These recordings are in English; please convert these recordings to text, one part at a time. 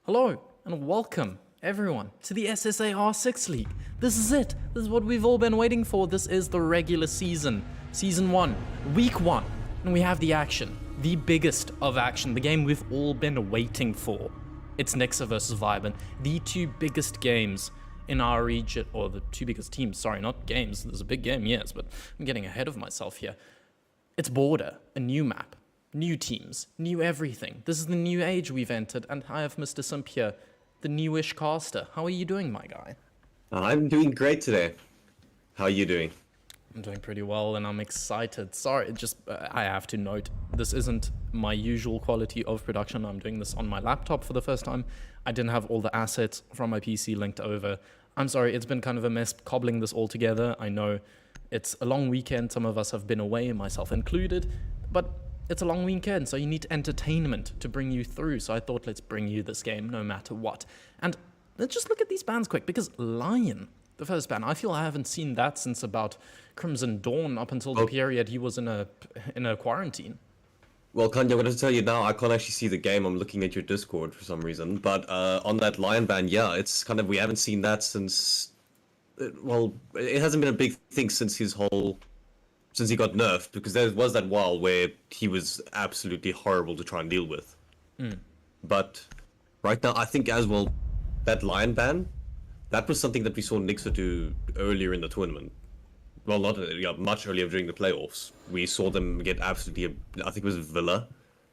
Hello and welcome everyone to the SSA R6 League. This is it. This is what we've all been waiting for. This is the regular season. Season 1, Week 1. And we have the action. The biggest of action. The game we've all been waiting for. It's Nixuh versus VYBN. The two biggest games in our region, or the two biggest teams, sorry, not games. There's a big game, yes, but I'm getting ahead of myself here. It's Border, a new map. New teams, new everything. This is the new age we've entered, and I have Mr. Simp here, the newish caster. How are you doing, my guy? I'm doing great today. How are you doing? I'm doing pretty well, and I'm excited. Sorry, I have to note, this isn't my usual quality of production. I'm doing this on my laptop for the first time. I didn't have all the assets from my PC linked over. I'm sorry, it's been kind of a mess cobbling this all together. I know it's a long weekend. Some of us have been away, myself included, but it's a long weekend, so you need entertainment to bring you through. So I thought, let's bring you this game no matter what. And let's just look at these bans quick, because Lion, the first ban, I feel I haven't seen that since about Crimson Dawn, up until the period he was in a quarantine. Well, Kanye, what to tell you now, I can't actually see the game. I'm looking at your Discord for some reason. But on that Lion ban, yeah, it's kind of, we haven't seen that since, well, it hasn't been a big thing since he got nerfed, because there was that while where he was absolutely horrible to try and deal with. But right now, I think as well, that Lion ban, that was something that we saw Nixuh do earlier in the tournament. Well, not much earlier during the playoffs. We saw them get absolutely, I think it was Villa,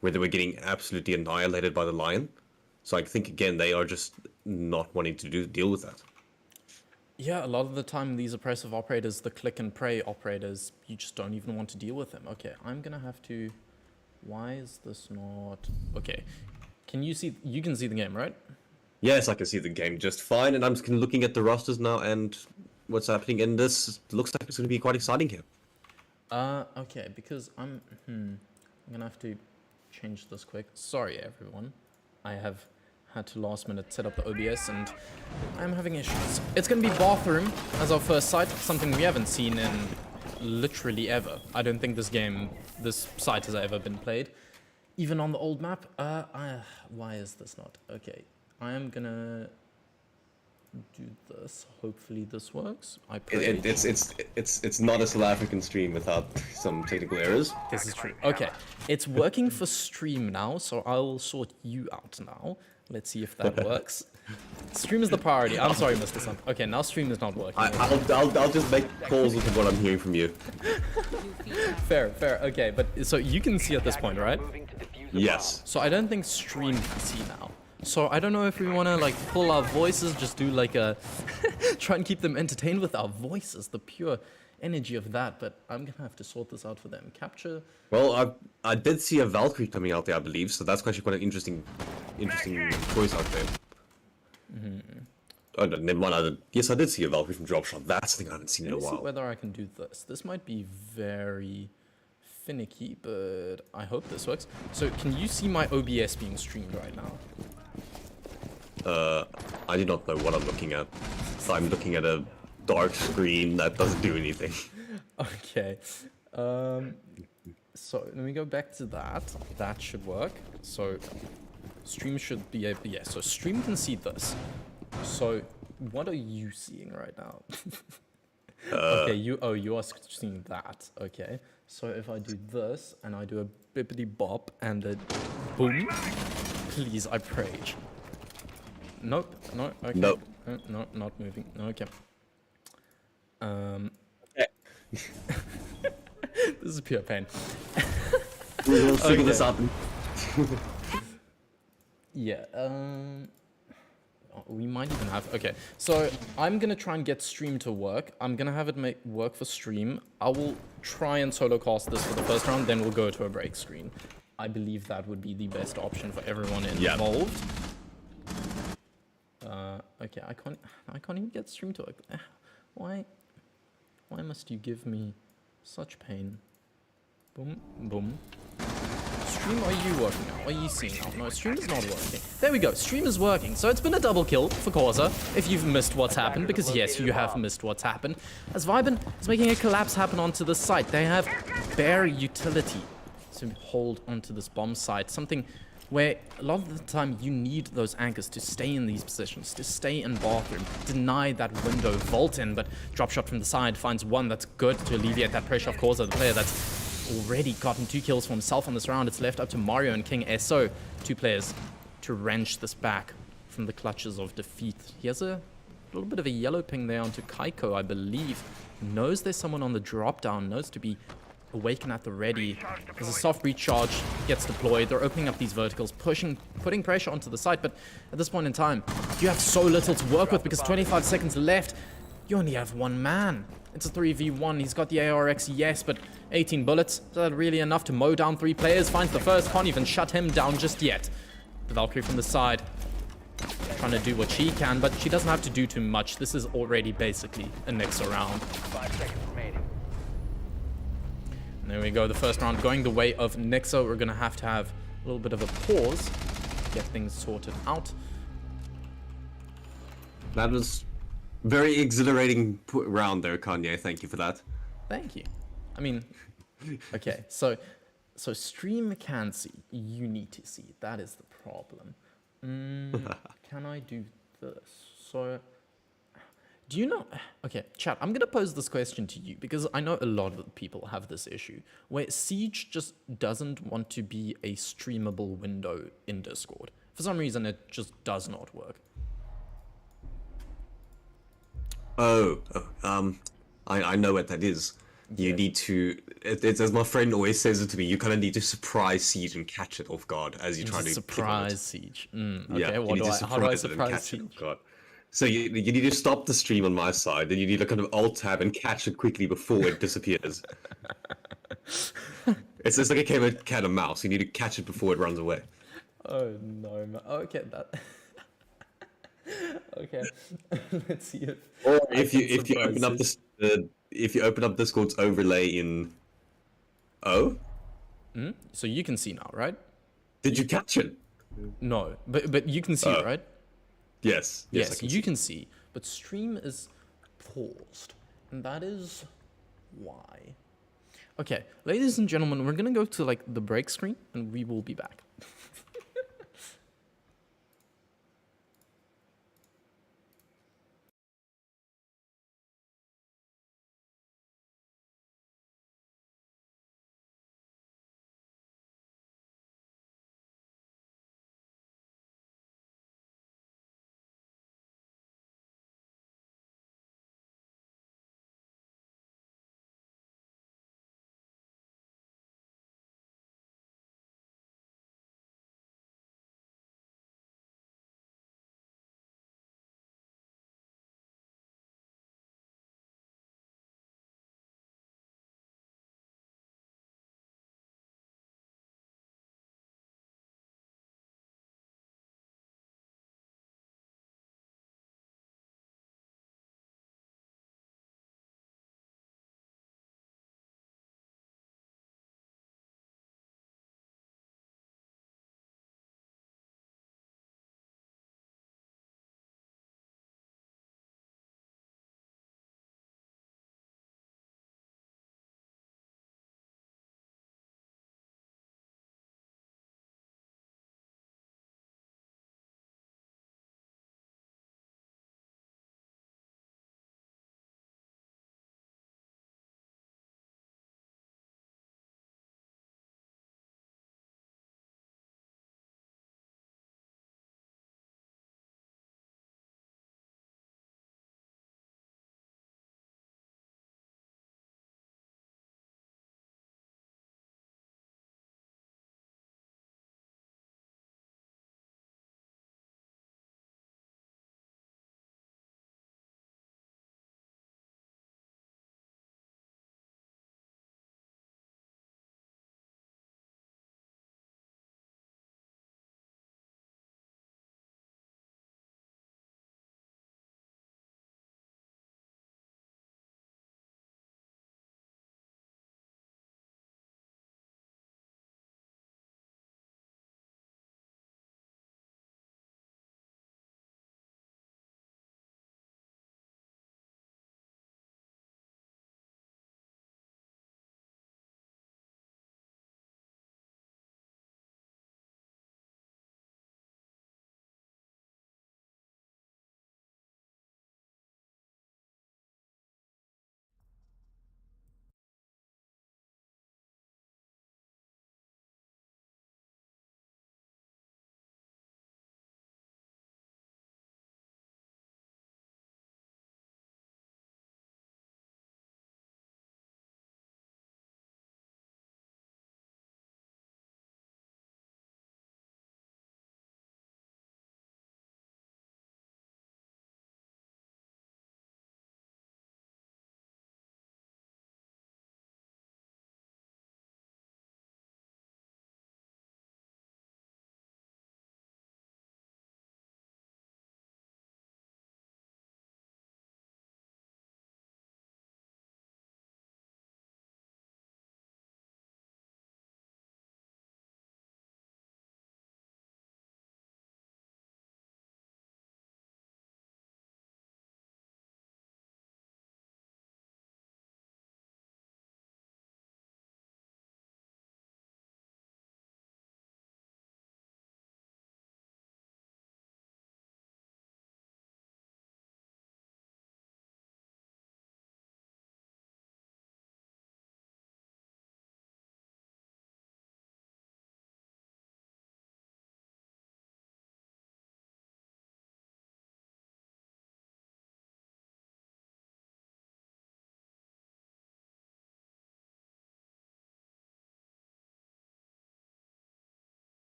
where they were getting absolutely annihilated by the Lion. So I think, again, they are just not wanting to deal with that. Yeah, a lot of the time, these oppressive operators, the click and pray operators, you just don't even want to deal with them. Okay, I'm gonna have to... Why is this not... Okay, you can see the game, right? Yes, I can see the game just fine, and I'm just looking at the rosters now and what's happening, and this looks like it's going to be quite exciting here. Okay, because I'm gonna have to change this quick. Sorry, everyone. I have had to last minute set up the OBS and I'm having issues. It's gonna be Bathroom as our first site, something we haven't seen in literally ever. I don't think this site has ever been played, even on the old map. Why is this not? Okay, I am gonna do this. Hopefully this works. I pray. It's not a South African stream without some technical errors. This is true. Okay, it's working for stream now, so I'll sort you out now. Let's see if that works. Stream is the priority. I'm sorry, Mr. Sun. Okay, now stream is not working. I'll just make calls with what I'm hearing from you. Fair. Okay, but so you can see at this point, right? Yes. So I don't think stream can see now. So I don't know if we want to like pull our voices, just do like a try and keep them entertained with our voices, the pure energy of that. But I'm gonna have to sort this out for them. Capture. Well, I did see a Valkyrie coming out there, I believe, so that's actually quite an interesting choice out there. Oh, no, never mind. Yes, I did see a Valkyrie from Dropshot. That's the thing I haven't seen in a while. Let me see whether I can do this. This might be very finicky, but I hope this works. So can you see my OBS being streamed right now? I do not know what I'm looking at. So I'm looking at a dark screen that doesn't do anything. Okay. So let me go back to that. That should work. So stream should be able, yeah, so stream can see this. So what are you seeing right now? Okay, you are seeing that. Okay. So if I do this and I do a bippity bop and a boom, please, I pray. Nope, no, okay. Nope. No, not moving. Okay. This is pure pain. We'll figure this out. Yeah, we might even have... Okay, so I'm gonna try and get stream to work. I'm gonna have it work for stream. I will try and solo cast this for the first round, then we'll go to a break screen. I believe that would be the best option for everyone involved. Okay, I can't even get stream to work. Why must you give me such pain? Boom, boom. Stream, are you working now? Are you seeing now? No, stream is not working. There we go, stream is working. So it's been a double kill for Causa, if you've missed what's happened, because yes, you have missed what's happened. As VYBN is making a collapse happen onto the site, they have bare utility to hold onto this bomb site, something where a lot of the time you need those anchors to stay in these positions, to stay in bathroom, deny that window, vault in, but drop shot from the side finds one that's good to alleviate that pressure, of course, of the player that's already gotten 2 kills for himself on this round. It's left up to Mario and King SO, 2 players, to wrench this back from the clutches of defeat. He has a little bit of a yellow ping there onto Kaiko, I believe. Knows there's someone on the drop down, knows to be awaken at the ready. There's a soft recharge, gets deployed. They're opening up these verticals, putting pressure onto the site, but at this point in time, you have so little to work with because 25 seconds left. You only have 1 man. It's a 3v1. He's got the ARX, yes, but 18 bullets. Is that really enough to mow down 3 players? Finds the first, can't even shut him down just yet. The Valkyrie from the side, trying to do what she can, but she doesn't have to do too much. This is already basically a Nixuh round. 5 seconds remaining. And there we go, the first round going the way of Nixuh. We're going to have a little bit of a pause, get things sorted out. That was very exhilarating round there, Kanye. Thank you for that. Thank you. I mean, okay, so stream can see, you need to see. That is the problem. Can I do this? So, do you know... Okay, chat, I'm going to pose this question to you because I know a lot of people have this issue where Siege just doesn't want to be a streamable window in Discord. For some reason, it just does not work. I know what that is. You need to, it's as my friend always says it to me, you kind of need to surprise Siege and catch it off guard as you try to surprise Siege. Okay, yeah, how do I surprise Siege? So you need to stop the stream on my side, and you need to kind of alt tab and catch it quickly before it disappears. It's just like a game of cat and mouse. You need to catch it before it runs away. Oh no, man. Okay, that. Okay, let's see if. Or if you open up this if you open up Discord's overlay in So you can see now, right? Did you catch it? No, but you can see, right? Yes. Yes, you can see, but stream is paused, and that is why. Okay, ladies and gentlemen, we're gonna go to like the break screen, and we will be back.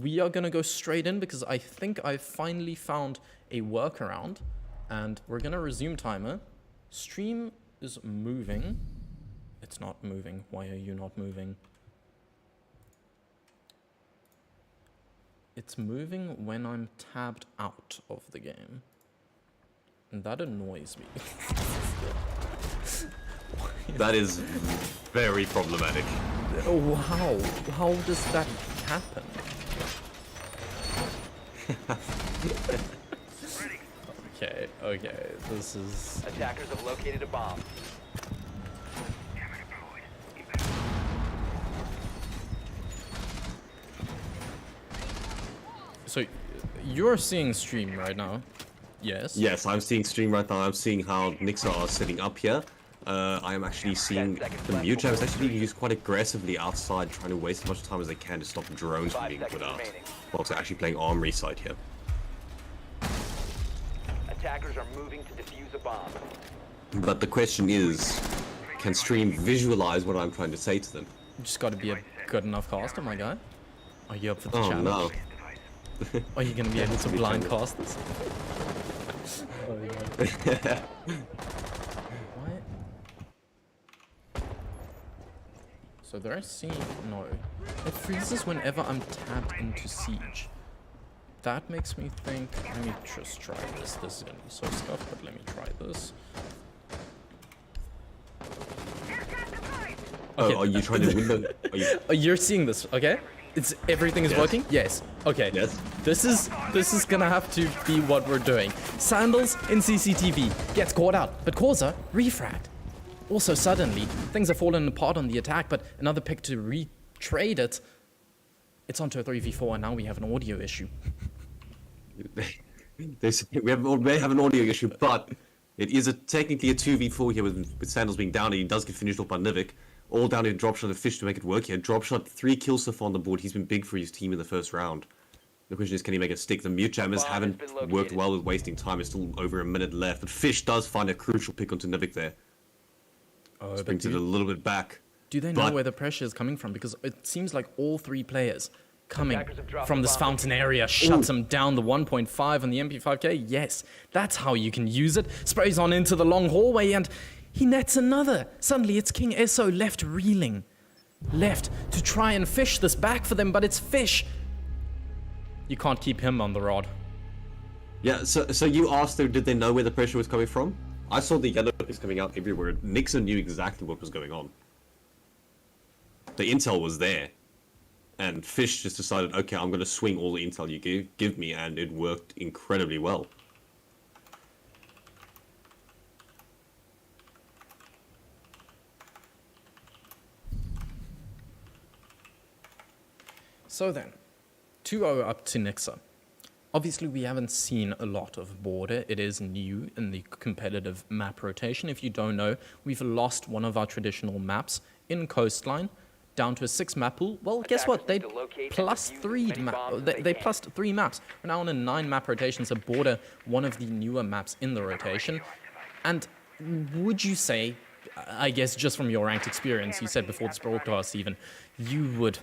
we are gonna go straight in because I think I finally found a workaround, and we're gonna resume timer. Stream is moving. It's not moving. Why are you not moving? It's moving when I'm tabbed out of the game. And that annoys me. That is very problematic. Oh, wow. How does that happen? Okay, this is... Attackers have located a bomb. So, you're seeing stream right now? Yes? Yes, I'm seeing stream right now. I'm seeing how Nixuh are setting up here. I am actually seeing the mute jam is actually being used quite aggressively outside, trying to waste as much time as they can to stop drones from being put out. Whilst they're actually playing armory side here. Attackers are moving to defuse a bomb. But the question is, can stream visualize what I'm trying to say to them? You just gotta be a good enough caster, my guy. Are you up for the Oh challenge? no. Are you gonna be able to blind cast this? What? So they're seeing... No. It freezes whenever I'm tabbed into Siege. That makes me think... Let me just try this. This is gonna be so scuffed, but let me try this. Oh, are you trying to win the... Oh, you're seeing this, okay? Everything is Yes. working? Yes. Okay. Yes. This is gonna have to be what we're doing. Sandals in CCTV gets caught out, but Causa refract. Also, suddenly things are falling apart on the attack, but another pick to retrade it. It's onto a 3v4, and now we have an audio issue. may have an audio issue, but it is technically a 2v4 here with Sandals being down, and he does get finished off by Nivik. All down to Dropshot and Fish to make it work here. Dropshot, 3 kills so far on the board. He's been big for his team in the first round. The question is, can he make it stick? The mute jammers haven't worked well with wasting time. It's still over a minute left, but Fish does find a crucial pick onto Nivik there. Oh, Brings it a little bit back. Do they know where the pressure is coming from? Because it seems like all 3 players coming from this fountain area shuts him down. The 1.5 and the MP5K. Yes, that's how you can use it. Sprays on into the long hallway and he nets another. Suddenly it's King Eso left reeling. Left to try and fish this back for them, but it's Fish. You can't keep him on the rod. Yeah, so you asked them, did they know where the pressure was coming from? I saw the yellow picks coming out everywhere. Nixuh knew exactly what was going on. The intel was there. And Fish just decided, okay, I'm going to swing all the intel you give me, and it worked incredibly well. So then, 2-0 up to Nixuh. Obviously, we haven't seen a lot of Border. It is new in the competitive map rotation. If you don't know, we've lost one of our traditional maps in Coastline down to a 6-map pool. Well, guess what? They plus 3 they plus 3 maps. We're now on a 9-map rotation, so Border, one of the newer maps in the rotation. And would you say, I guess just from your ranked experience, you said before this broadcast even, you would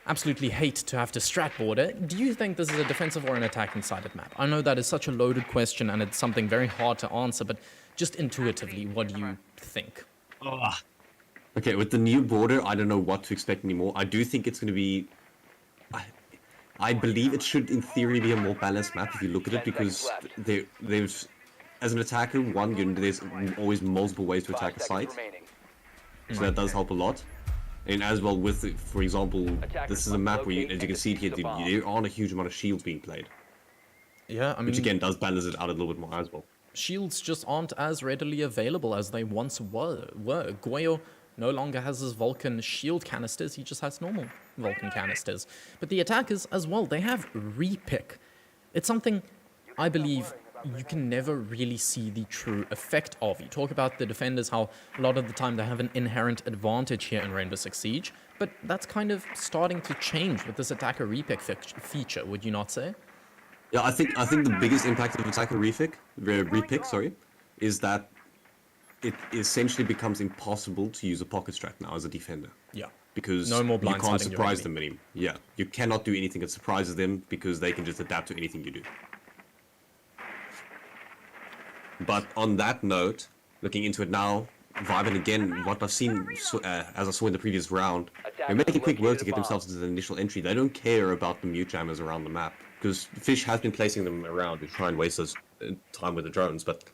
absolutely hate to have to strat Border. Do you think this is a defensive or an attacking-sided map? I know that is such a loaded question and it's something very hard to answer, but just intuitively, what do you think? Okay, with the new Border, I don't know what to expect anymore. I do think it's going to be... I believe it should, in theory, be a more balanced map if you look at it, because there's... As an attacker, there's always multiple ways to attack a site. So that does help a lot. And as well with, for example, this is a map where, as you can see here, there aren't a huge amount of shields being played. Yeah, I mean... Which again does balance it out a little bit more as well. Shields just aren't as readily available as they once were. Goyo no longer has his Vulcan shield canisters, he just has normal Vulcan canisters. But the attackers as well, they have repick. It's something I believe you can never really see the true effect of. You talk about the defenders, how a lot of the time they have an inherent advantage here in Rainbow Six Siege, but that's kind of starting to change with this attacker repick feature, would you not say? Yeah, I think the biggest impact of attacker repick, is that it essentially becomes impossible to use a pocket strat now as a defender. Yeah. because No more you can't blindsiding your surprise enemy. them anymore. Yeah, you cannot do anything that surprises them because they can just adapt to anything you do. But on that note, looking into it now, VYBN again, what I've seen, as I saw in the previous round, they're making quick work to get themselves into the initial entry. They don't care about the mute jammers around the map, because Fish has been placing them around to try and waste us time with the drones, but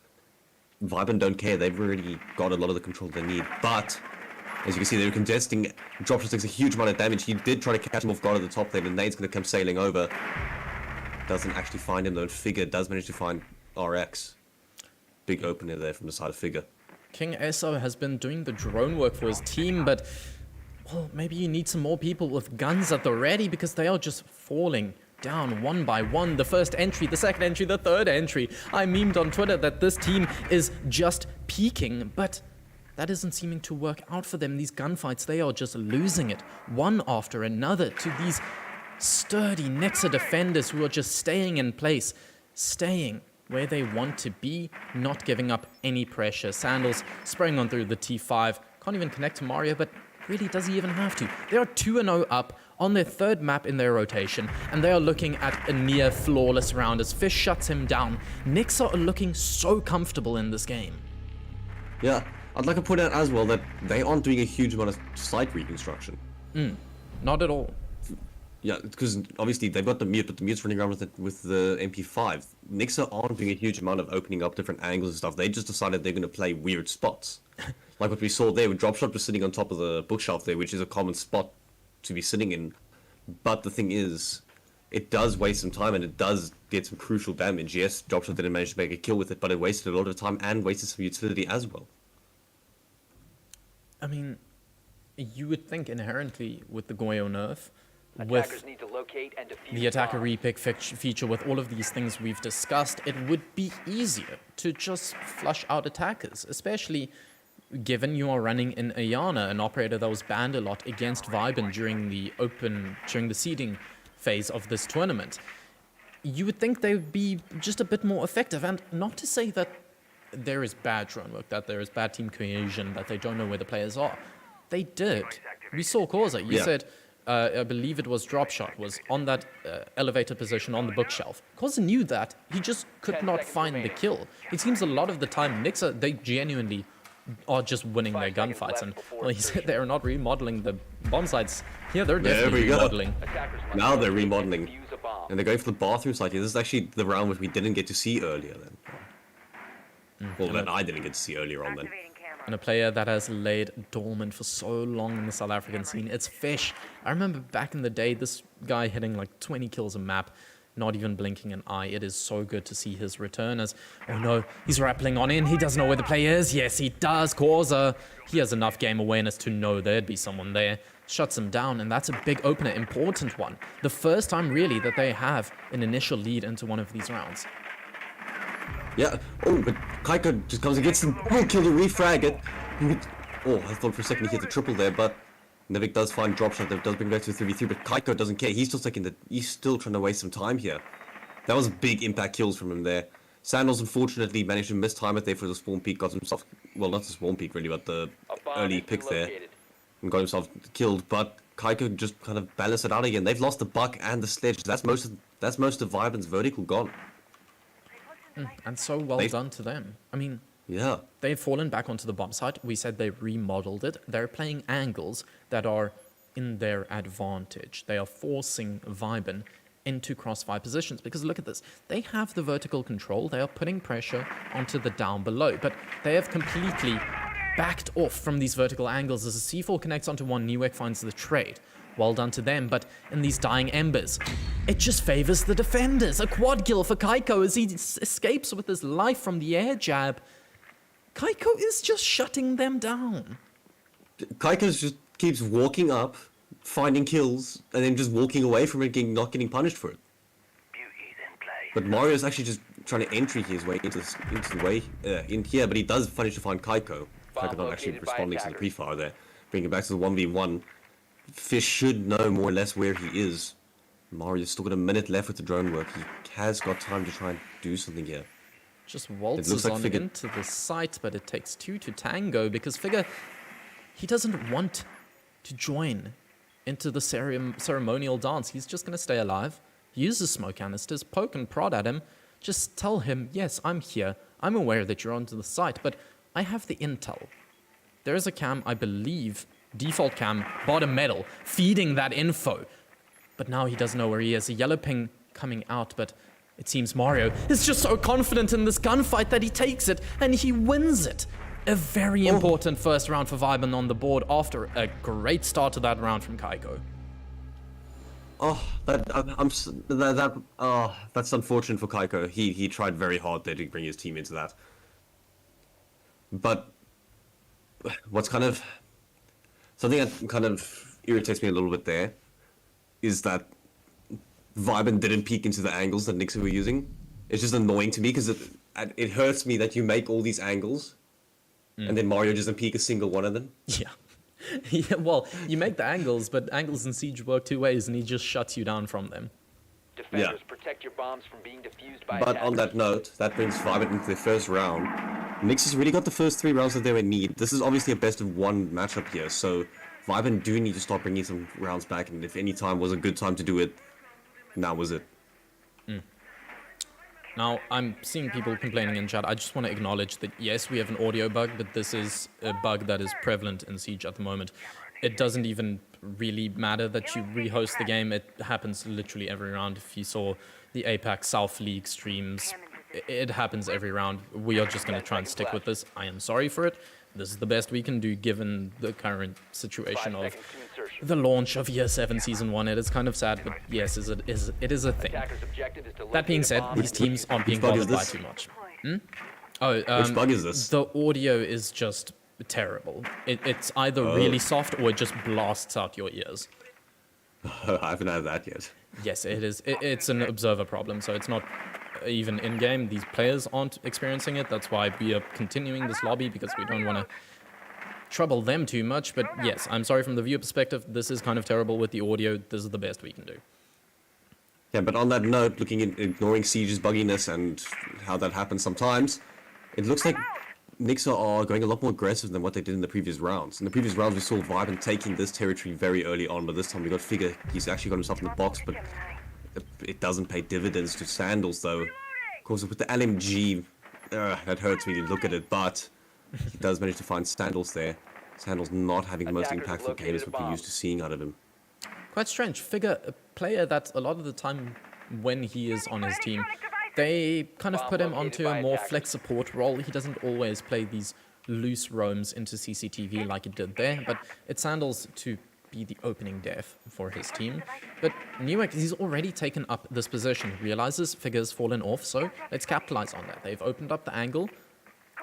VYBN don't care. They've already got a lot of the control they need. But as you can see, they're contesting. Dropshot takes a huge amount of damage. He did try to catch him off guard at the top there. The nade's going to come sailing over. Doesn't actually find him though. Figure does manage to find RX. Big opener there from the side of Figure. King Eso has been doing the drone work for his team, but well, maybe you need some more people with guns at the ready, because they are just falling down one by one. The first entry, the second entry, the third entry. I memed on Twitter that this team is just peaking, but that isn't seeming to work out for them. These gunfights, they are just losing it one after another to these sturdy Nixuh defenders who are just staying in place, staying where they want to be, not giving up any pressure. Sandals spraying on through the T5. Can't even connect to Mario, but really, does he even have to? They are 2-0 up on their third map in their rotation, and they are looking at a near flawless round as Fish shuts him down. Nixuh are looking so comfortable in this game. Yeah, I'd like to point out as well that they aren't doing a huge amount of site reconstruction. Not at all. Yeah, because obviously they've got the mute, but the mute's running around with the MP5. Nixuh aren't doing a huge amount of opening up different angles and stuff. They just decided they're going to play weird spots. Like what we saw there, with Dropshot was sitting on top of the bookshelf there, which is a common spot to be sitting in. But the thing is, it does waste some time and it does get some crucial damage. Yes, Dropshot didn't manage to make a kill with it, but it wasted a lot of time and wasted some utility as well. I mean, you would think inherently with the Goyo nerf, Attackers with need to locate and defuse the attacker bombs. repick feature, with all of these things we've discussed, it would be easier to just flush out attackers, especially given you are running in Ayana, an operator that was banned a lot against VYBN during the seeding phase of this tournament. You would think they would be just a bit more effective, and not to say that there is bad drone work, that there is bad team cohesion, that they don't know where the players are. They did. We saw Causa. You said, I believe it was Dropshot, was on that elevated position on the bookshelf. Causa knew that. He just could 10 not seconds find the remaining. kill. It seems a lot of the time, Nixuh, they genuinely are just winning their 5 seconds gunfights. left And before well, he said insertion. they're not remodeling the bomb sites. Yeah, they're There definitely we go. remodeling. Attackers must Now they're locate and remodeling. defuse a bomb. And they're going for the bathroom site here. This is actually the round which we didn't get to see earlier then. Well, that I didn't get to see earlier on then. And a player that has laid dormant for so long in the South African scene, it's Fish. I remember back in the day, this guy hitting like 20 kills a map, not even blinking an eye. It is so good to see his return as, oh no, he's rappelling on in. He doesn't know where the player is. Yes, he does. Causa, he has enough game awareness to know there'd be someone there. Shuts him down, and that's a big opener, important one. The first time really that they have an initial lead into one of these rounds. Yeah. Oh, but Kaiko just comes and gets the double kill to refrag it. Oh, I thought for a second he hit the triple there, but Nevik does find Dropshot that does bring back to 3v3, but Kaiko doesn't care. He's still taking the. He's still trying to waste some time here. That was big impact kills from him there. Sandals unfortunately managed to miss time it there for the spawn peak, got himself, well, not the spawn peak really, but the A bomb early has been picks there, located. and got himself killed. But Kaiko just kind of balanced it out again. They've lost the buck and the sledge. That's most of VYBN's vertical gone. And so well They've- done to them. I mean, Yeah. they've fallen back onto the bomb site. We said they remodeled it. They're playing angles that are in their advantage. They are forcing VYBN into crossfire positions, because look at this. They have the vertical control. They are putting pressure onto the down below, but they have completely backed off from these vertical angles as a C4 connects onto one. Newek finds the trade. Well done to them, but in these dying embers, it just favors the defenders. A quad kill for Kaiko as he escapes with his life from the air jab. Kaiko is just shutting them down. Kaiko just keeps walking up, finding kills, and then just walking away from it, not getting punished for it. But Mario's actually just trying to entry his way into the way in here, but he does manage to find Kaiko. Kaiko not actually located by responding to the attackers. pre-fire there, bringing it back to the 1v1. Fish should know more or less where he is. Mario's still got a minute left with the drone work. He has got time to try and do something here. Just waltzes looks like on Figure- into the site, but it takes two to tango, because Figure, he doesn't want to join into the ceremonial dance. He's just going to stay alive, use smoke canisters, poke and prod at him. Just tell him, yes, I'm here. I'm aware that you're onto the site, but I have the intel. There is a cam, I believe, default cam, bottom metal, feeding that info. But now he doesn't know where he is. A yellow ping coming out, but it seems Mario is just so confident in this gunfight that he takes it and he wins it. A very important first round for VYBN on the board after a great start to that round from Kaiko. That's unfortunate for Kaiko. He tried very hard there to bring his team into that. But what's kind of something that kind of irritates me a little bit there is that VYBN didn't peek into the angles that Nixuh were using. It's just annoying to me because it hurts me that you make all these angles and then Mario doesn't peek a single one of them. Yeah. Yeah, well, you make the angles, but angles in Siege work two ways, and he just shuts you down from them. Defenders, protect your bombs from being defused by But attackers. on that note, that brings VYBN into their first round. Nixuh's really got the first 3 rounds that they would need. This is obviously a best of 1 matchup here, so VYBN do need to start bringing some rounds back, and if any time was a good time to do it, now was it. Now, I'm seeing people complaining in chat. I just want to acknowledge that, yes, we have an audio bug, but this is a bug that is prevalent in Siege at the moment. It doesn't even really matter that you rehost the game. It happens literally every round. If you saw the APAC South League streams, it happens every round. We are just going to try and stick with this. I am sorry for it. This is the best we can do given the current situation 5 of seconds to insertion. the launch of Year 7 Season 1. It is kind of sad, but yes, it is a thing. Attackers' objective is to That being locate a said, bomb these teams aren't being bug is bothered by this? too much. Oh, Which bug is this? the audio is just terrible. It's either really soft or it just blasts out your ears. I haven't had that yet. Yes, it is. It's an observer problem, so it's not even in-game. These players aren't experiencing it. That's why we are continuing this lobby, because we don't want to trouble them too much. But yes, I'm sorry from the viewer perspective. This is kind of terrible with the audio. This is the best we can do. Yeah, but on that note, ignoring Siege's bugginess and how that happens sometimes, it looks like Nixuh are going a lot more aggressive than what they did in the previous rounds. In the previous rounds, we saw VYBN taking this territory very early on, but this time we got Figure. He's actually got himself in the box, but it doesn't pay dividends to Sandals, though. Of course, with the LMG, that hurts me to look at it, but he does manage to find Sandals there. Sandals not having the most Attackers impactful located game as a what we're bomb. used to seeing out of him. Quite strange. Figure, a player that a lot of the time when he is on his team, they kind of put him onto a more flex support role. He doesn't always play these loose roams into CCTV like he did there, but it Sandals to be the opening def for his team. But Nixuh, he's already taken up this position. He realizes Figure's fallen off, so let's capitalize on that. They've opened up the angle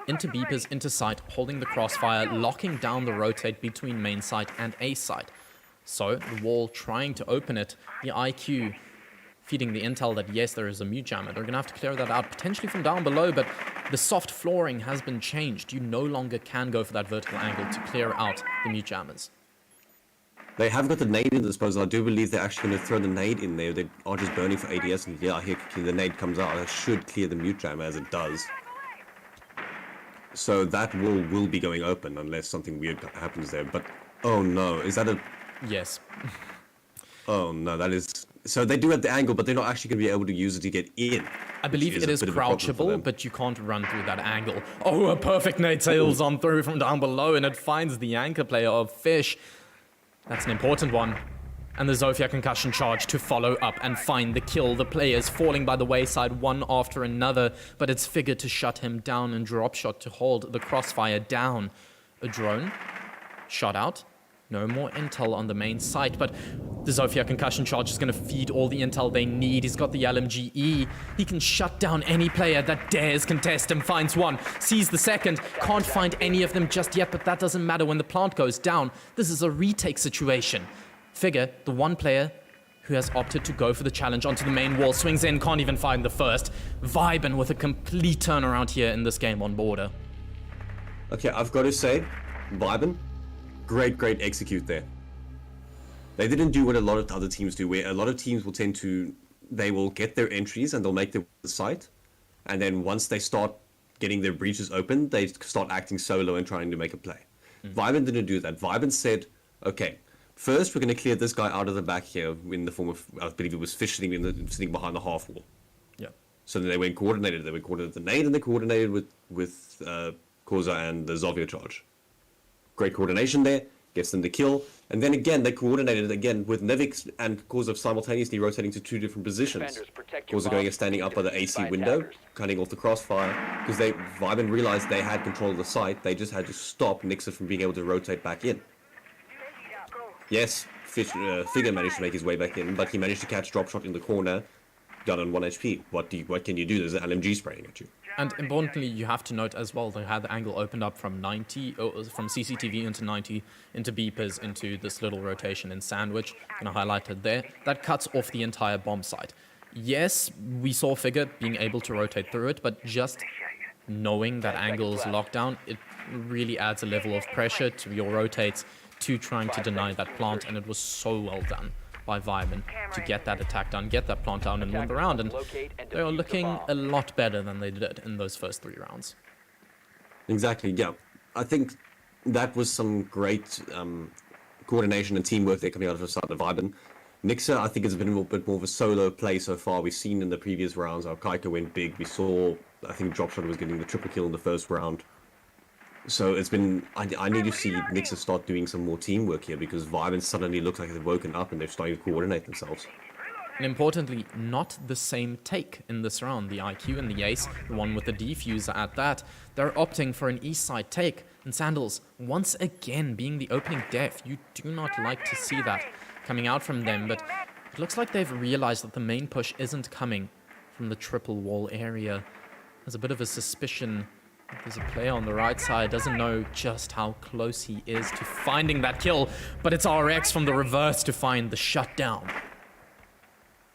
into beepers, into site, holding the crossfire, locking down the rotate between main site and A site. So the wall trying to open it, the IQ feeding the intel that yes, there is a mute jammer. They're going to have to clear that out potentially from down below, but the soft flooring has been changed. You no longer can go for that vertical angle to clear out the mute jammers. They have got the nade in the disposal. I do believe they're actually going to throw the nade in there. They are just burning for ADS, and yeah, here the nade comes out. That should clear the mute jammer as it does. So that wall will be going open unless something weird happens there. But oh no, is that a... Yes. Oh no, that is... So they do have the angle, but they're not actually going to be able to use it to get in. I believe it is a bit of a problem for crouchable, them. but you can't run through that angle. Oh, a perfect nade sails on through from down below, and it finds the anchor player of Fish. That's an important one. And the Zofia concussion charge to follow up and find the kill. The players falling by the wayside one after another, but it's Figure to shut him down and drop shot to hold the crossfire down. A drone shot out. No more intel on the main site, but the Zofia concussion charge is going to feed all the intel they need. He's got the LMGE. He can shut down any player that dares contest him. Finds one, sees the second. Can't find any of them just yet, but that doesn't matter when the plant goes down. This is a retake situation. Figure, the one player who has opted to go for the challenge onto the main wall, swings in, can't even find the first. VYBN with a complete turnaround here in this game on border. Okay, I've got to say, VYBN, great execute there. They didn't do what a lot of other teams do, where a lot of teams will tend to, they will get their entries and they'll make their site, and then once they start getting their breaches open, they start acting solo and trying to make a play. VYBN didn't do that. VYBN said, okay, first we're going to clear this guy out of the back here in the form of, I believe it was Fish sitting behind the half wall. Yeah. So then they went coordinated. They went coordinated with the nade, and they coordinated with Koza and the Zovio charge. Great coordination there, gets them the kill. And then again, they coordinated again with Nevix and Koza simultaneously rotating to 2 different positions. Defenders, protect your Koza going and bombs standing from up by the being AC defused by window, attackers. cutting off the crossfire, because VYBN realized they had control of the site. They just had to stop Nixuh from being able to rotate back in. Yes, Figure managed to make his way back in, but he managed to catch Dropshot in the corner, gun on 1 HP. What can you do? There's an LMG spraying at you. And importantly, you have to note as well, they had the angle opened up from 90, from CCTV into 90, into beepers, into this little rotation in sandwich, kind of highlighted there. That cuts off the entire bomb site. Yes, we saw Figure being able to rotate through it, but just knowing that angle is locked down, it really adds a level of pressure to your rotates to trying to deny that plant, and it was so well done by VYBN to get that attack done, get that plant down and win the round, and they are looking a lot better than they did in those first 3 rounds. Exactly, yeah. I think that was some great coordination and teamwork there coming out of the side of VYBN. Nixuh, I think, has been a little bit more of a solo play so far. We've seen in the previous rounds how Kaika went big. We saw, I think, Dropshot was getting the triple kill in the first round. So it's been, I need to see Nixuh start doing some more teamwork here, because VYBN suddenly looks like they've woken up and they're starting to coordinate themselves. And importantly, not the same take in this round. The IQ and the Ace, the one with the defuser at that, they're opting for an east side take. And Sandals, once again, being the opening def, you do not like to see that coming out from them, but it looks like they've realized that the main push isn't coming from the triple wall area. There's a bit of a suspicion. There's a player on the right side, doesn't know just how close he is to finding that kill, but it's RX from the reverse to find the shutdown.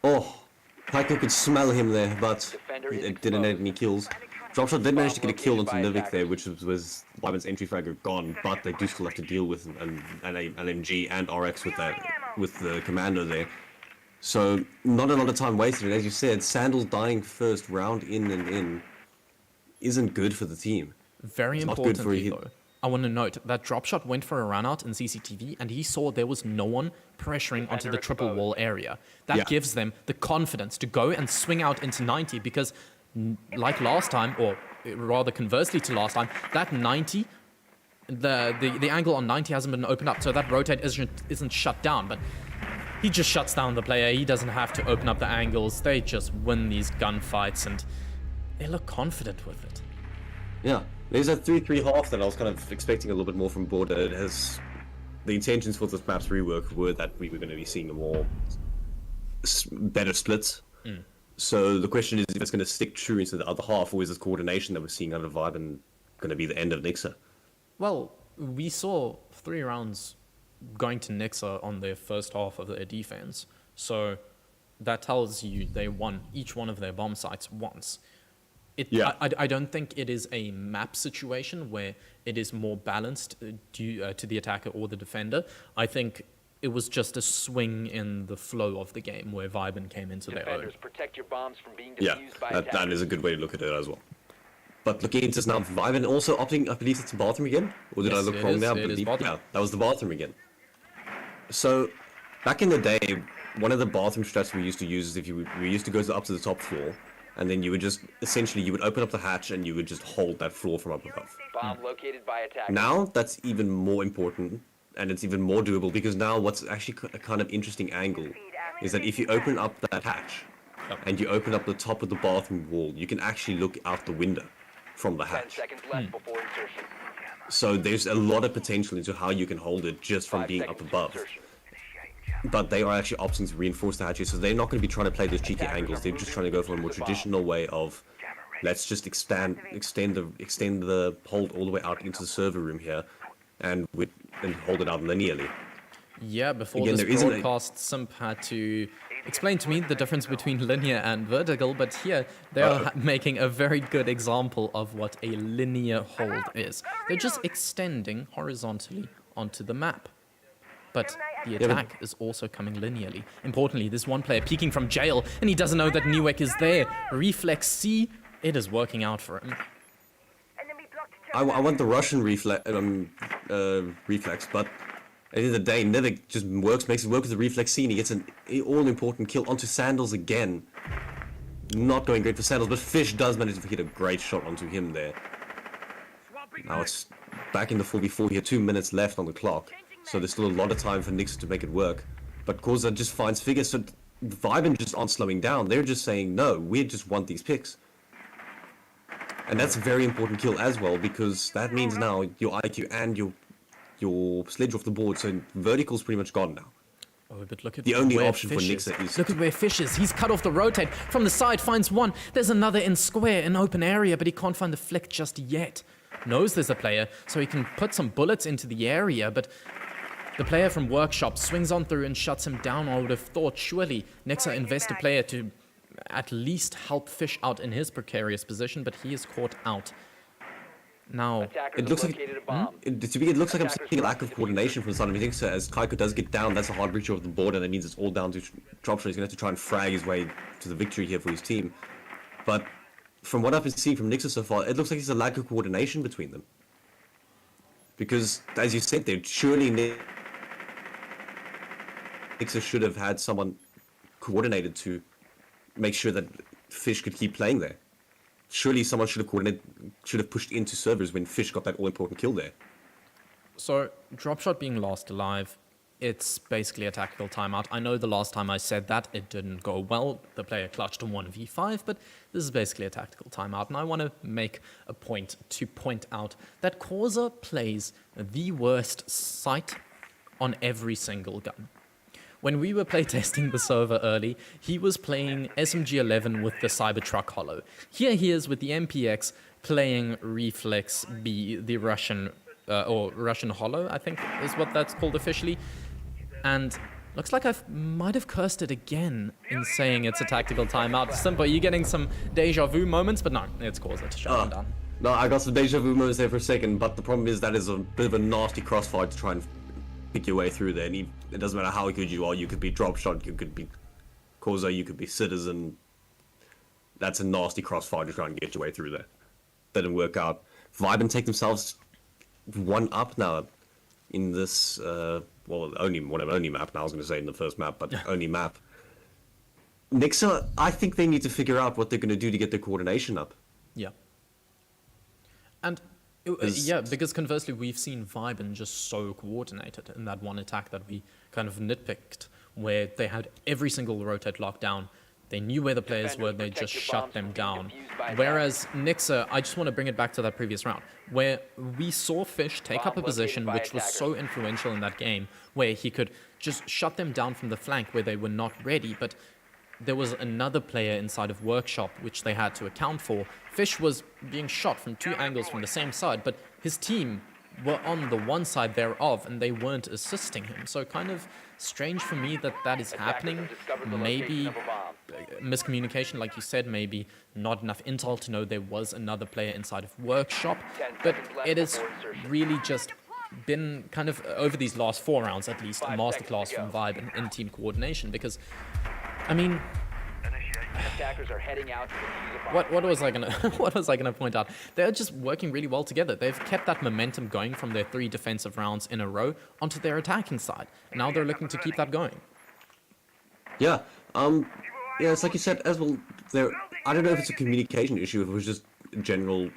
Oh, Kaika could smell him there, but it didn't get any kills. Dropshot did manage to get a kill onto Nivik there, which was VYBN's entry fragger gone, but they do still have to deal with an LMG and RX with the commander there. So not a lot of time wasted, and as you said, Sandals dying first round in and in isn't good for the team. Very importantly, though, I want to note that Dropshot went for a run out in CCTV, and he saw there was no one pressuring onto the triple wall area. That gives them the confidence to go and swing out into 90, because like last time, or rather conversely to last time, that 90, the angle on 90 hasn't been opened up, so that rotate isn't shut down, but he just shuts down the player. He doesn't have to open up the angles. They just win these gunfights, and they look confident with it. Yeah, there's a 3-3 half that I was kind of expecting a little bit more from Border. It has, the intentions for this map's rework were that we were going to be seeing a more better splits. So the question is if it's going to stick true into the other half, or is this coordination that we're seeing out of VYBN going to be the end of Nixuh? Well, we saw 3 rounds going to Nixuh on their first half of their defense. So that tells you they won each one of their bomb sites once. I don't think it is a map situation where it is more balanced due to the attacker or the defender. I think it was just a swing in the flow of the game where VYBN came into their own. Protect your bombs from being defused by that is a good way to look at it as well. But looking into this now, VYBN also opting, I believe it's the bathroom again? Or did I look wrong now? Yeah, that was the bathroom again. So, back in the day, one of the bathroom strats we used to use is we used to go up to the top floor, and then you would just, essentially, you would open up the hatch and you would just hold that floor from up above. Bomb located by attackers. Now, that's even more important, and it's even more doable, because now what's actually a kind of interesting angle is that if you open up that hatch, and you open up the top of the bathroom wall, you can actually look out the window from the 10 hatch. seconds left before insertion. So there's a lot of potential into how you can hold it just from 5 being up seconds above. to insertion. But they are actually opting to reinforce the hatches, so they're not going to be trying to play those cheeky angles. They're just trying to go for a more traditional way of, let's just extend the hold all the way out into the server room here, and hold it out linearly. Yeah, before Again, this broadcast, Simp had to explain to me the difference between linear and vertical, but here they are making a very good example of what a linear hold is. They're just extending horizontally onto the map. But the attack is also coming linearly. Importantly, this one player peeking from jail, and he doesn't know that Nixuh is there. Reflex C, it is working out for him. I want the Russian reflex, but At the end of the day, Nivik just makes it work with the reflex scene. He gets an all-important kill onto Sandals again. Not going great for Sandals, but Fish does manage to hit a great shot onto him there. Now it's back in the 4v4 here, 2 minutes left on the clock. So there's still a lot of time for Nixuh to make it work. But Causa just finds figures, so VYBN just aren't slowing down. They're just saying, no, we just want these picks. And that's a very important kill as well, because that means now your IQ and your sledge off the board, so vertical's pretty much gone now. Oh, but look at The only where option for Fish is. Nixuh is... Look at where Fish is. He's cut off the rotate. From the side, finds one. There's another in square, in open area, but he can't find the flick just yet. Knows there's a player, so he can put some bullets into the area, but the player from Workshop swings on through and shuts him down. I would have thought surely Nixuh invest a player to at least help Fish out in his precarious position, but he is caught out. Now, Attackers It looks have like located a bomb. it looks like I'm seeing a lack of coordination from the side of Nixuh. As Kaiko does get down, that's a hard breach over the board, and that means it's all down to Dropshot. He's going to have to try and frag his way to the victory here for his team. But from what I've been seeing from Nixuh so far, it looks like there's a lack of coordination between them. Because, as you said there, surely Nixuh should have had someone coordinated to make sure that Fish could keep playing there. Surely someone should have pushed into servers when Fish got that all-important kill there. so Dropshot being last alive, it's basically a tactical timeout. I know the last time I said that, it didn't go well. The player clutched a 1v5, but this is basically a tactical timeout. And I want to make a point to point out that Causa plays the worst sight on every single gun. When we were playtesting the server early, he was playing SMG-11 with the Cybertruck Hollow. Here he is with the MPX playing Reflex B, the Russian, or Russian Hollow, I think is what that's called officially. And looks like I might have cursed it again in saying it's a tactical timeout. Simple, you're getting some deja vu moments, but no, it's Causa to shut him down. No, I got some deja vu moments there for a second, but the problem is that is a bit of a nasty crossfire to try and pick your way through there. And it doesn't matter how good you are. You could be Dropshot, you could be Causa, you could be Citizen. That's a nasty crossfire to try and get your way through there. Didn't work out. VYBN take themselves one up now in this, only map now. I was going to say in the first map, but only map. Nixuh, I think they need to figure out what they're going to do to get their coordination up. Yeah. And yeah, because conversely, we've seen VYBN just so coordinated in that one attack that we kind of nitpicked, where they had every single rotate locked down. They knew where the players were, they just shut them down. Whereas Nixuh, I just want to bring it back to that previous round, where we saw Fish take up a position which was so influential in that game, where he could just shut them down from the flank where they were not ready, but there was another player inside of Workshop which they had to account for. Fish was being shot from two angles from the same side, but his team were on the one side thereof and they weren't assisting him. So kind of strange for me that that is happening. Maybe miscommunication, like you said, maybe not enough intel to know there was another player inside of Workshop. But it has really just been kind of, over these last 4 rounds at least, a masterclass from VYBN in team coordination, because I mean, Attackers are heading out to defuse a bomb. what was I gonna point out? They're just working really well together. They've kept that momentum going from their 3 defensive rounds in a row onto their attacking side. And now they're looking to keep that going. Yeah, it's like you said as well. I don't know if it's a communication issue, if it was just a general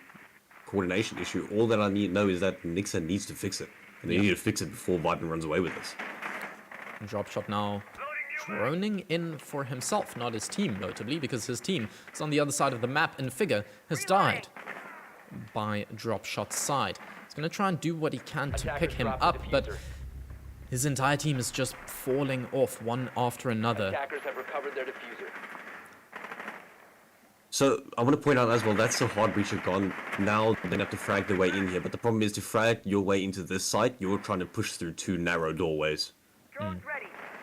coordination issue. All that I need to know is that Nixuh needs to fix it, and they need to fix it before VYBN runs away with this. Dropshot now droning in for himself, not his team, notably, because his team is on the other side of the map and Figure has died by Dropshot's side. He's going to try and do what he can to pick him up, but his entire team is just falling off one after another. Attackers have recovered their diffuser. So I want to point out as well, that's the hard breach have gone. Now they have to frag their way in here, but the problem is to frag your way into this site, you're trying to push through 2 narrow doorways.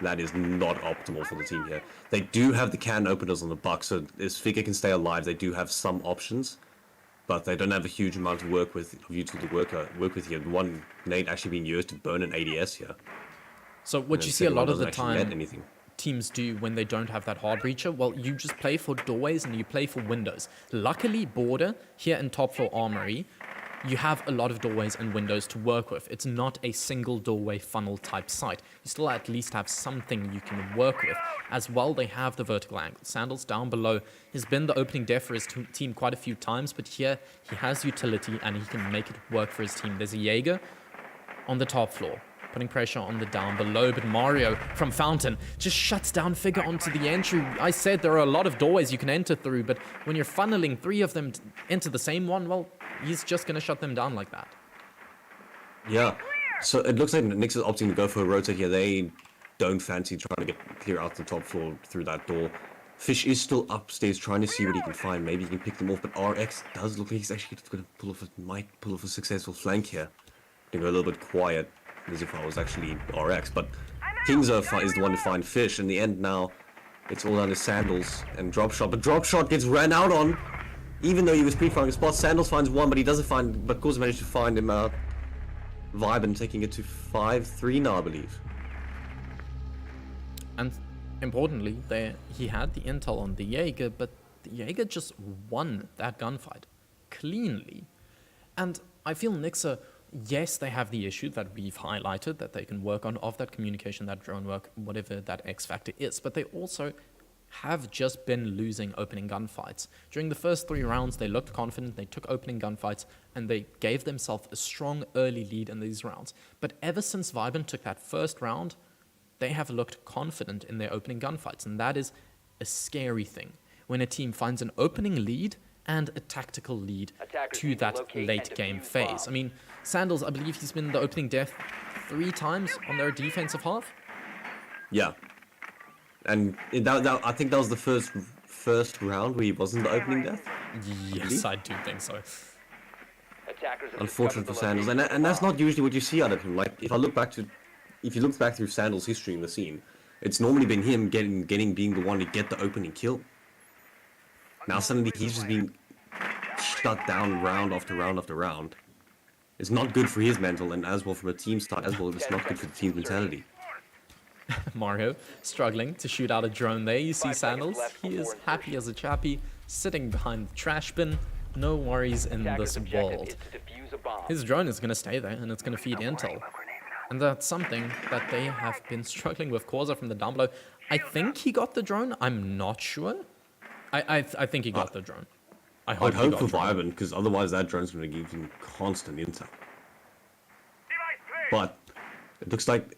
That is not optimal for the team here. They do have the can openers on the buck, so as Figure can stay alive, they do have some options, but they don't have a huge amount of work with here. One nade actually being used to burn an ADS here. So what you see a lot of the time teams do when they don't have that hard breacher, well, you just play for doorways and you play for windows. Luckily, Border here in top floor armory you have a lot of doorways and windows to work with. It's not a single doorway funnel type site. You still at least have something you can work with. As well, they have the vertical angle. Sandals down below has been the opening death for his team quite a few times, but here he has utility and he can make it work for his team. There's a Jaeger on the top floor, putting pressure on the down below, but Mario from Fountain just shuts down Figure onto the entry. I said there are a lot of doorways you can enter through, but when you're funneling 3 of them into the same one, well, he's just going to shut them down like that. Yeah, so it looks like Nixuh is opting to go for a rotate here. They don't fancy trying to clear out the top floor through that door. Fish is still upstairs trying to see what he can find. Maybe he can pick them off, but RX does look like he's actually going to might pull off a successful flank here. To go a little bit quiet, as if I was actually RX, but Kingser is the one to find Fish. In the end now, it's all down to Sandals and Dropshot, but Dropshot gets ran out on. Even though he was pre-firing a spot, Sandals finds one, but he doesn't find, but Cause managed to find him out. VYBN taking it to 5-3 now, I believe. And importantly, he had the intel on the Jaeger, but the Jaeger just won that gunfight cleanly. And I feel Nixuh, yes, they have the issue that we've highlighted, that they can work on, of that communication, that drone work, whatever that X factor is, but they also have just been losing opening gunfights. During the first 3 rounds, they looked confident, they took opening gunfights, and they gave themselves a strong early lead in these rounds. But ever since VYBN took that first round, they have looked confident in their opening gunfights, and that is a scary thing. When a team finds an opening lead and a tactical lead to that late game phase. I mean, Sandals, I believe he's been the opening death 3 times on their defensive half. Yeah. And I think that was the first round where he wasn't the opening death. Yes, I do think so. Unfortunate for Sandals, and that's not usually what you see out of him. Like if you look back through Sandals' history in the scene, it's normally been him being the one to get the opening kill. Now suddenly he's just being shut down round after round after round. It's not good for his mental, and as well from a team side as well, it's not good for the team's mentality. Mario struggling to shoot out a drone there. You see Sandals, he is happy as a chappy, sitting behind the trash bin, no worries in this world. His drone is going to stay there, and it's going to feed intel. And that's something that they have been struggling with. Causa from the down below, I think he got the drone, I'm not sure. I think he got the drone. I'd hope for VYBN, because otherwise that drone's going to give him constant intel. But it looks like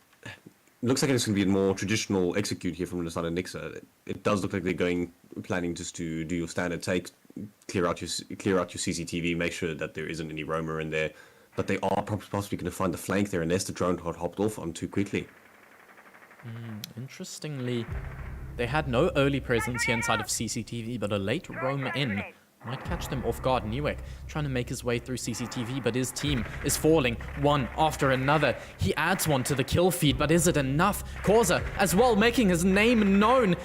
it's going to be a more traditional execute here from the side of Nixuh. It does look like they're planning just to do your standard take, clear out your CCTV, make sure that there isn't any roamer in there. But they are possibly going to find the flank there unless the drone got hopped off on too quickly. Interestingly, they had no early presence here inside of CCTV, but a late roam in might catch them off guard. Nixuh trying to make his way through CCTV, but his team is falling one after another. He adds one to the kill feed, but is it enough? Causa as well, making his name known.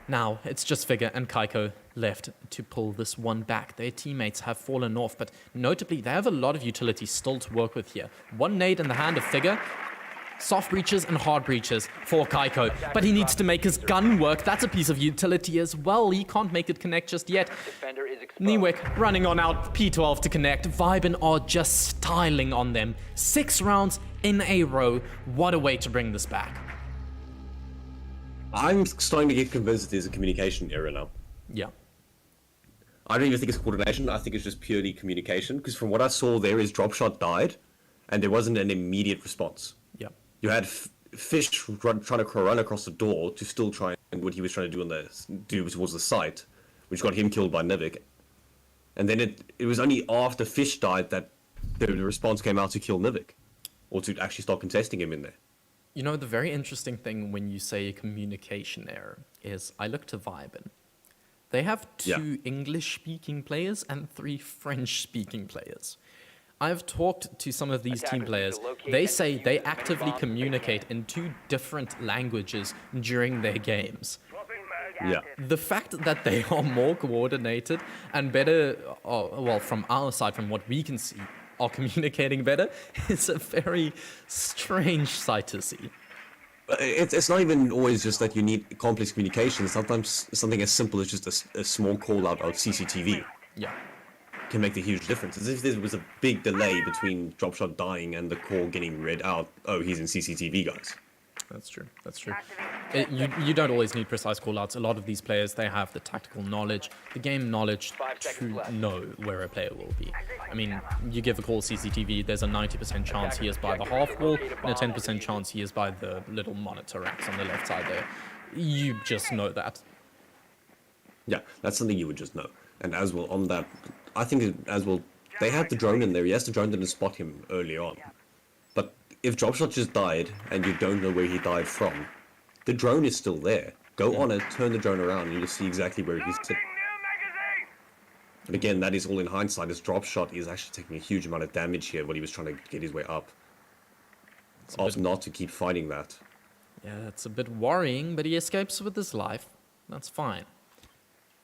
Now, it's just Figure and Kaiko left to pull this one back. Their teammates have fallen off, but notably, they have a lot of utility still to work with here. One nade in the hand of Figure. Soft breaches and hard breaches for Kaiko, but he needs to make his gun work. That's a piece of utility as well. He can't make it connect just yet. Nixuh running on out P12 to connect. VYBN are just styling on them. 6 rounds in a row. What a way to bring this back. I'm starting to get convinced that there's a communication error now. Yeah. I don't even think it's coordination. I think it's just purely communication, because from what I saw there is Dropshot died, and there wasn't an immediate response. Yeah. You had Fish trying to run across the door to still try and what he was trying to do towards the site, which got him killed by Nixuh. And then it was only after Fish died that the response came out to kill Nixuh, or to actually start contesting him in there. You know, the very interesting thing when you say communication error is I look to VYBN. They have 2 English-speaking players and 3 French-speaking players. I've talked to some of these team players. They say they actively communicate in 2 different languages during their games. Yeah. The fact that they are more coordinated and better, well, from our side, from what we can see, are communicating better, is a very strange sight to see. It's not even always just that you need complex communication. Sometimes something as simple as just a small call out of CCTV. Yeah. can make the huge difference. As if there was a big delay between drop shot dying and the call getting read out. Oh, he's in CCTV, guys. That's true. That's true. You don't always need precise callouts. A lot of these players, they have the tactical knowledge, the game knowledge to know where a player will be. I mean, you give a call CCTV, there's a 90% chance he is by the half wall and a 10% chance he is by the little monitor racks on the left side there. You just know that. Yeah, that's something you would just know. And as well on that, I think as well, they had the drone in there. Yes, the drone didn't spot him early on. But if Dropshot just died and you don't know where he died from, the drone is still there. Go on it, turn the drone around, and you'll see exactly where he's sitting. And again, that is all in hindsight, as Dropshot is actually taking a huge amount of damage here while he was trying to get his way up. Opt not to keep fighting that. Yeah, that's a bit worrying, but he escapes with his life. That's fine.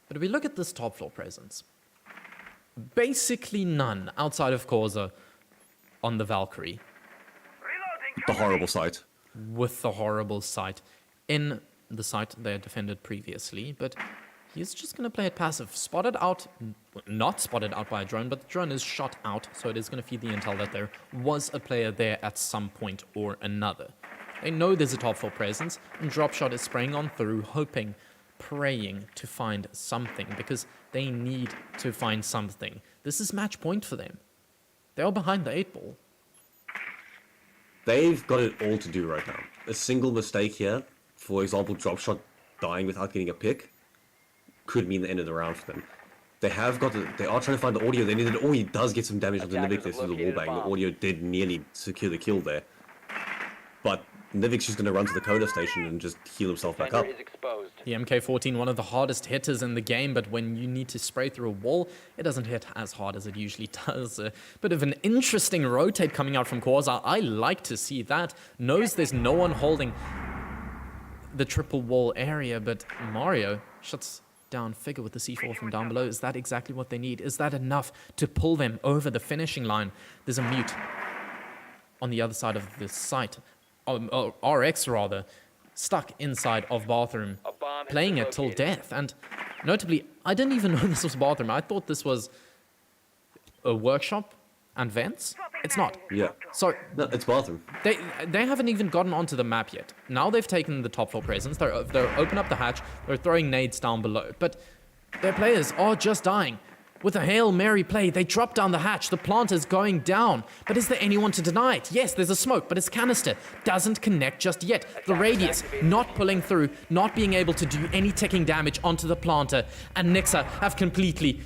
But if we look at this top floor presence, basically none outside of Corza on the Valkyrie. The horrible sight. With the horrible sight in the site they had defended previously, but he's just going to play it passive. Spotted out, not spotted out by a drone, but the drone is shot out, so it is going to feed the intel that there was a player there at some point or another. They know there's a top floor presence, and Dropshot is spraying on through, hoping, praying to find something, because they need to find something. This is match point for them. They are behind the 8-ball. They've got it all to do right now. A single mistake here, for example, Dropshot dying without getting a pick, could mean the end of the round for them. They are trying to find the audio. They needed. Oh, he does get some damage on the Nivik there through the wallbang. The audio did nearly secure the kill there. But Nivik's just going to run to the coda station and just heal himself back up. The MK14, one of the hardest hitters in the game, but when you need to spray through a wall, it doesn't hit as hard as it usually does. A bit of an interesting rotate coming out from Corza. I like to see that. Knows there's no one holding the triple wall area, but Mario shuts down Figure with the C4 from down below. Is that exactly what they need? Is that enough to pull them over the finishing line? There's a mute on the other side of the site. RX rather, stuck inside of bathroom, playing it till death. And notably, I didn't even know this was bathroom. I thought this was a workshop and vents. It's not. Yeah. So no, it's bathroom. They haven't even gotten onto the map yet. Now they've taken the top floor presence. They're open up the hatch. They're throwing nades down below. But their players are just dying. With a Hail Mary play, they drop down the hatch. The plant is going down. But is there anyone to deny it? Yes, there's a smoke, but its canister doesn't connect just yet. The radius not pulling through, not being able to do any ticking damage onto the planter. And Nixuh have completely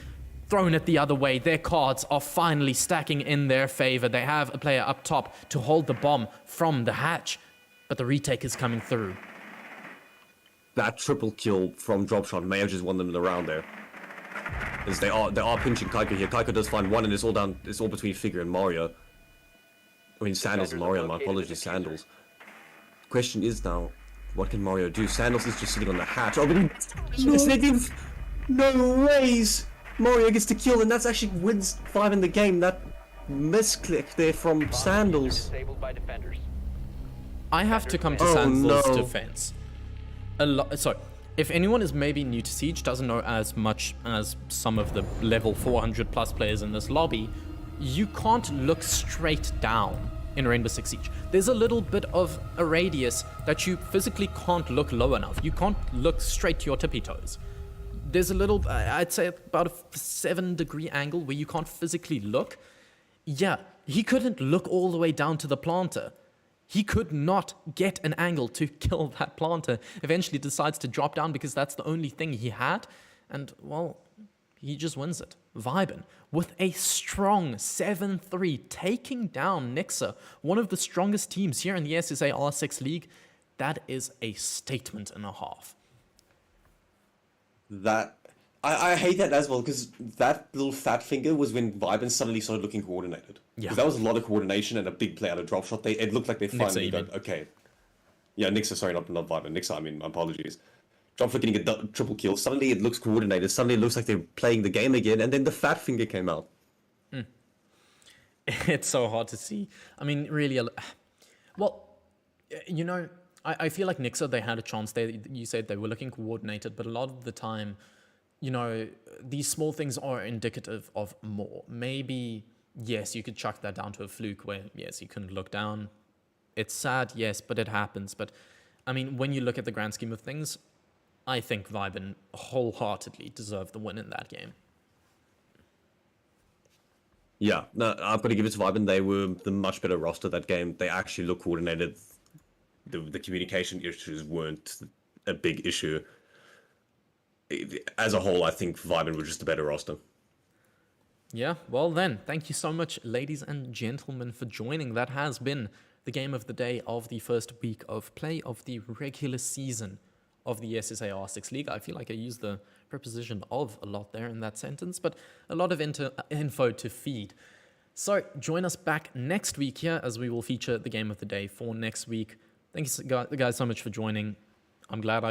thrown it the other way. Their cards are finally stacking in their favor. They have a player up top to hold the bomb from the hatch. But the retake is coming through. That triple kill from Dropshot may have just won them the round there. As they are pinching Kaiko here. Kaiko does find one, and it's all between Figure and Mario. I mean, Sandals and Mario, my apologies, Sandals. Question is now, what can Mario do? Sandals is just sitting on the hatch. Oh, but no ways! Mario gets the kill, and that's actually wins 5 in the game. That misclick there from Sandals. I have to come to Sandals' defense. Sorry. If anyone is maybe new to Siege, doesn't know as much as some of the level 400 plus players in this lobby, you can't look straight down in Rainbow Six Siege. There's a little bit of a radius that you physically can't look low enough. You can't look straight to your tippy toes. There's a little, I'd say about a 7-degree angle where you can't physically look. Yeah, he couldn't look all the way down to the planter. He could not get an angle to kill that planter. Eventually decides to drop down because that's the only thing he had. And, well, he just wins it. VYBN with a strong 7-3, taking down Nixuh, one of the strongest teams here in the SSA R6 League. That is a statement and a half. That I hate that as well, because that little fat finger was when VYBN suddenly started looking coordinated. Yeah. Because that was a lot of coordination and a big play out of drop shot. It looked like they finally got, okay. Yeah, Nixuh, sorry, not VYBN. Nixuh, I mean, my apologies. Drop shot getting a triple kill. Suddenly it looks coordinated. Suddenly it looks like they're playing the game again, and then the fat finger came out. It's so hard to see. I mean, really, well, you know, I feel like Nixuh, they had a chance. You said they were looking coordinated, but a lot of the time, you know, these small things are indicative of more. Maybe, yes, you could chuck that down to a fluke where, yes, you couldn't look down. It's sad, yes, but it happens. But, I mean, when you look at the grand scheme of things, I think VYBN wholeheartedly deserved the win in that game. Yeah, no, I've got to give it to VYBN. They were the much better roster that game. They actually looked coordinated. The communication issues weren't a big issue. As a whole, I think VYBN was just a better roster. Yeah, well then, thank you so much, ladies and gentlemen, for joining. That has been the game of the day of the first week of play of the regular season of the SSA R6 League. I feel like I used the preposition of a lot there in that sentence, but a lot of info to feed. So join us back next week here as we will feature the game of the day for next week. Thank you guys so much for joining. I'm glad I